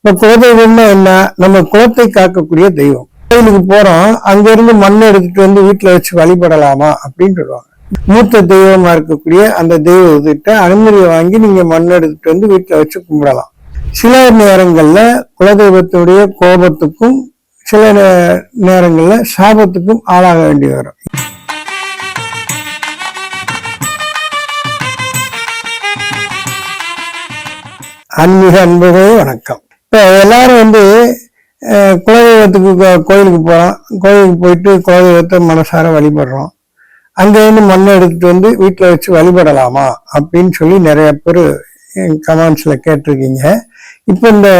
இப்ப குலதெய்வம்னா என்ன? நம்ம குலத்தை காக்கக்கூடிய தெய்வம். கோயிலுக்கு போறோம், அங்க இருந்து மண்ணை எடுத்துட்டு வந்து வீட்டுல வச்சு வழிபடலாமா அப்படின்னு சொல்லுவாங்க. மூத்த தெய்வமா இருக்கக்கூடிய அந்த தெய்வத்திட்ட அனுமதியை வாங்கி நீங்க மண் எடுத்துட்டு வந்து வீட்டுல வச்சு கும்பிடலாம். சில நேரங்கள்ல குலதெய்வத்துடைய கோபத்துக்கும் சில நேரங்கள்ல சாபத்துக்கும் ஆளாக வேண்டி வரும். ஆன்மீக அன்பர்களே வணக்கம். இப்ப எல்லாரும் குலதெய்வத்துக்கு கோயிலுக்கு போறோம், கோயிலுக்கு போயிட்டு குலதெய்வத்தை மனசார வழிபடுறோம். அங்க இருந்து மண்ணை எடுத்துட்டு வந்து வீட்டுல வச்சு வழிபடலாமா அப்படின்னு சொல்லி நிறைய பேர் கமெண்ட்ஸ்ல கேட்டிருக்கீங்க. இப்ப இந்த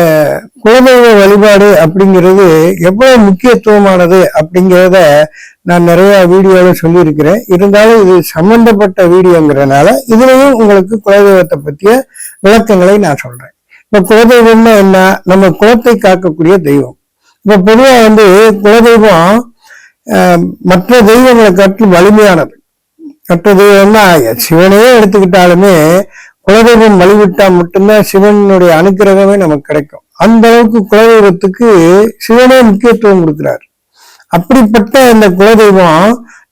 குலதெய்வ வழிபாடு அப்படிங்கிறது எவ்வளவு முக்கியத்துவமானது அப்படிங்கிறத நான் நிறைய வீடியோல சொல்லியிருக்கிறேன். இருந்தாலும் இது சம்பந்தப்பட்ட வீடியோங்கிறதுனால இதுலயும் உங்களுக்கு குலதெய்வத்தை பற்றிய விளக்கங்களை நான் சொல்றேன். இப்ப குலதெய்வம்னா என்ன? நம்ம குலத்தை காக்கக்கூடிய தெய்வம். இப்ப பொதுவா குலதெய்வம் மற்ற தெய்வங்களை காட்டிலும் வலிமையானது. மற்ற தெய்வம்னா சிவனையே எடுத்துக்கிட்டாலுமே குலதெய்வம் வழிவிட்டா மட்டும்தான் சிவனுடைய அனுக்கிரகமே நமக்கு கிடைக்கும். அந்த அளவுக்கு குலதெய்வத்துக்கு சிவனே முக்கியத்துவம் கொடுக்கிறார். அப்படிப்பட்ட இந்த குலதெய்வம்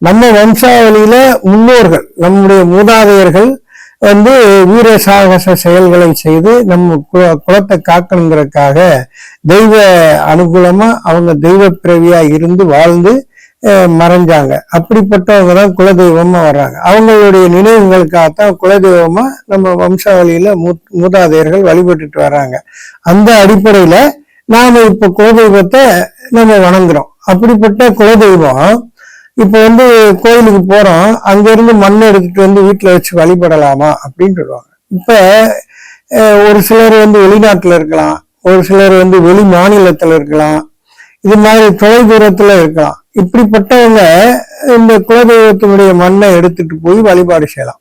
நம்ம வம்சாவளியில முன்னோர்கள், நம்முடைய மூதாதையர்கள் வீர சாகச செயல்களை செய்து நம்ம குலத்தை காக்கணுங்கிறதுக்காக தெய்வ அனுகூலமா அவங்க தெய்வ பிறவியா இருந்து வாழ்ந்து மறைஞ்சாங்க. அப்படிப்பட்டவங்க தான் குலதெய்வமா வர்றாங்க. அவங்களுடைய நினைவுகளுக்காகத்தான் குலதெய்வமா நம்ம வம்சாவளியில மூதாதையர்கள் வழிபட்டுட்டு வர்றாங்க. அந்த அடிப்படையில நாம இப்ப குலதெய்வத்தை நம்ம வணங்குறோம். அப்படிப்பட்ட குலதெய்வம் இப்ப கோயிலுக்கு போறோம், அங்க இருந்து மண்ணை எடுத்துட்டு வந்து வீட்டுல வச்சு வழிபடலாமா அப்படின்னு சொல்லுவாங்க. இப்ப ஒரு சிலர் வெளிநாட்டுல இருக்கலாம், ஒரு சிலர் வெளி மாநிலத்துல இருக்கலாம், இது மாதிரி தொலை தூரத்துல இருக்கலாம். இப்படிப்பட்டவங்க இந்த குலதெய்வத்தினுடைய மண்ணை எடுத்துட்டு போய் வழிபாடு செய்யலாம்.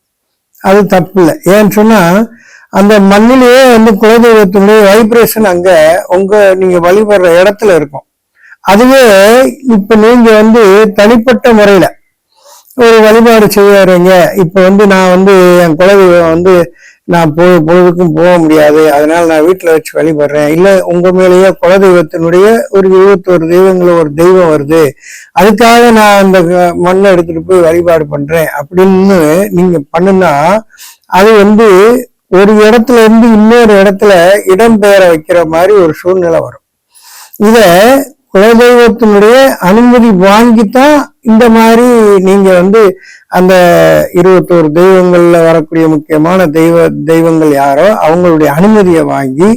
அது தப்பு இல்லை. ஏன்னு சொன்னா அந்த மண்ணிலேயே குலதெய்வத்தினுடைய வைப்ரேஷன் அங்க நீங்க வழிபடுற இடத்துல இருக்கும். அதுவே இப்ப நீங்க தனிப்பட்ட முறையில ஒரு வழிபாடு செய்யறீங்க. இப்ப நான் என் குலதெய்வம் நான் பொழுதுக்கும் போக முடியாது, அதனால நான் வீட்டுல வச்சு வழிபடுறேன். இல்ல உங்க மேலேயே குலதெய்வத்தினுடைய ஒரு 21 தெய்வங்கள ஒரு தெய்வம் வருது, அதுக்காக நான் அந்த மண்ணை எடுத்துட்டு போய் வழிபாடு பண்றேன் அப்படின்னு நீங்க பண்ணுனா அது ஒரு இடத்துல இருந்து இன்னொரு இடத்துல இடம்பெயர வைக்கிற மாதிரி ஒரு சூழ்நிலை வரும். இத குலதெய்வத்தினுடைய அனுமதி வாங்கித்தான் இந்த மாதிரி நீங்க அந்த 21 தெய்வங்கள்ல வரக்கூடிய முக்கியமான தெய்வங்கள் யாரோ அவங்களுடைய அனுமதியை வாங்கி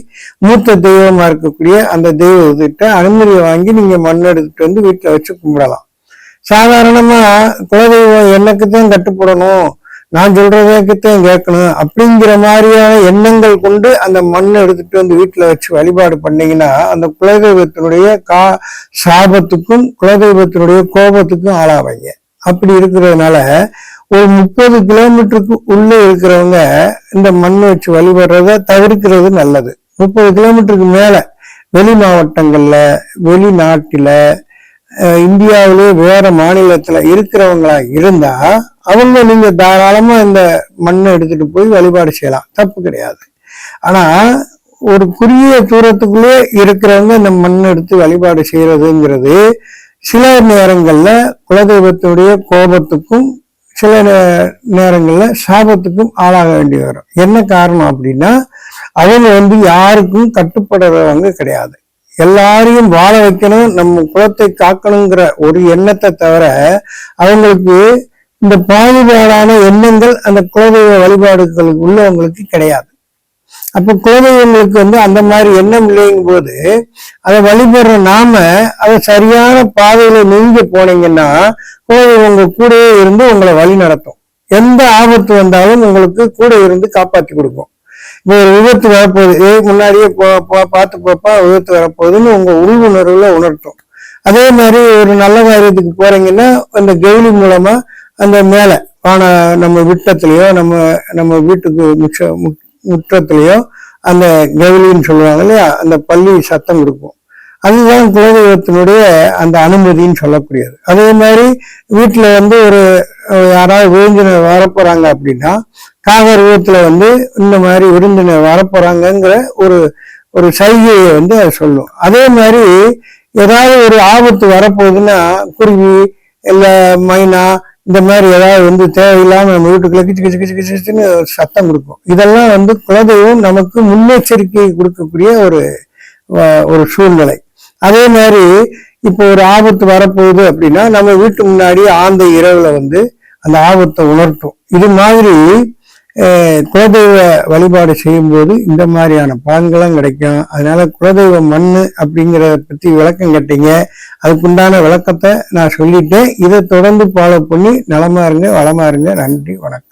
மூத்த தெய்வமா இருக்கக்கூடிய அந்த தெய்வத்திட்ட அனுமதியை வாங்கி நீங்க மண் எடுத்துட்டு வீட்டுல வச்சு கும்பிடலாம். சாதாரணமா குலதெய்வம் எனக்குத்தான் கட்டுப்படணும், நான் சொல்றதுக்குத்தான் கேட்கணும் அப்படிங்கிற மாதிரியான எண்ணங்கள் கொண்டு அந்த மண்ணை எடுத்துட்டு வீட்டுல வச்சு வழிபாடு பண்ணீங்கன்னா அந்த குலதெய்வத்தினுடைய சாபத்துக்கும் குலதெய்வத்தினுடைய கோபத்துக்கும் ஆளாவீங்க. அப்படி இருக்கிறதுனால ஒரு 30 கிலோமீட்டருக்கு உள்ள இருக்கிறவங்க இந்த மண்ணை வச்சு வழிபடுறத தவிர்க்கிறது நல்லது. 30 கிலோமீட்டருக்கு மேல வெளி மாவட்டங்கள்ல, வெளிநாட்டுல, இந்தியாவிலே வேற மாநிலத்துல இருக்கிறவங்களா இருந்தா அவங்க நீங்க தாராளமா இந்த மண்ணை எடுத்துட்டு போய் வழிபாடு செய்யலாம், தப்பு கிடையாது. ஆனா ஒரு குறுகிய தூரத்துக்குள்ளே இருக்கிறவங்க இந்த மண்ணை எடுத்து வழிபாடு செய்யறதுங்கிறது சில நேரங்கள்ல குலதெய்வத்துடைய கோபத்துக்கும் சில நேரங்கள்ல சாபத்துக்கும் ஆளாக வேண்டி வரும். என்ன காரணம் அப்படின்னா அவங்க யாருக்கும் கட்டுப்படுறவங்க கிடையாது. எல்லாரையும் வாழ வைக்கணும், நம்ம குலத்தை காக்கணுங்கிற ஒரு எண்ணத்தை தவிர அவங்களுக்கு இந்த பாகுபாடான எண்ணங்கள் அந்த குலதெய்வ வழிபாடுகளுக்கு உள்ளவங்களுக்கு கிடையாது. அப்ப குலதெய்வங்களுக்கு அந்த மாதிரி எண்ணம் இல்லைங்கும் போது அதை வழிபடுற நாம அதை சரியான பாதையில நீங்க போனீங்கன்னா குலதெய்வம் உங்க கூடவே இருந்து உங்களை வழி நடத்தும். எந்த ஆபத்து வந்தாலும் உங்களுக்கு கூட இருந்து காப்பாற்றி கொடுக்கும். இப்போ ஒரு விபத்து வரப்போகுது, முன்னாடியே பார்த்து போப்பா விபத்து வரப்போகுதுன்னு உங்க உள்வுணர்வுல உணர்த்தும். அதே மாதிரி ஒரு நல்ல காரியத்துக்கு போறீங்கன்னா அந்த கெவுளி மூலமா அந்த மேல நம்ம விட்டத்திலயோ நம்ம வீட்டுக்கு முற்றத்திலயோ அந்த கெவுளின்னு சொல்லுவாங்க இல்லையா, அந்த பள்ளி சத்தம் கொடுக்கும். அதுதான் குலதெய்வத்தினுடைய அந்த அனுமதின்னு சொல்லக்கூடியது. அதே மாதிரி வீட்டுல ஒரு யாராவது விருந்தினர் வரப்போறாங்க அப்படின்னா காக ரூபத்துல இந்த மாதிரி விருந்தினர் வரப்போறாங்கிற ஒரு சைகையை வந்து அது சொல்லும். அதே மாதிரி ஏதாவது ஒரு ஆபத்து வரப்போகுதுன்னா குருவி இல்ல மைனா இந்த மாதிரி ஏதாவது வந்து தேவையில்லாம நம்ம வீட்டுக்குள்ள கிச்சு கிச்சு கிச்சு கிச்சுன்னு சத்தம் கொடுக்கும். இதெல்லாம் வந்து குலதெய்வம் நமக்கு முன்னெச்சரிக்கை கொடுக்கக்கூடிய ஒரு சூழ்நிலை. அதே மாதிரி இப்போ ஒரு ஆபத்து வரப்போகுது அப்படின்னா நம்ம வீட்டு முன்னாடி ஆந்த இரவுல வந்து அந்த ஆபத்தை உணர்த்தும். இது மாதிரி குலதெய்வ வழிபாடு செய்யும் போது இந்த மாதிரியான பலன்களும் கிடைக்கும். அதனால குலதெய்வ மண்ணு அப்படிங்கிறத பத்தி விளக்கம் கேட்டீங்க. அதுக்குண்டான விளக்கத்தை நான் சொல்லிட்டேன். இதை தொடர்ந்து ஃபாலோ பண்ணி நலமா இருங்க, வளமா இருங்க. நன்றி, வணக்கம்.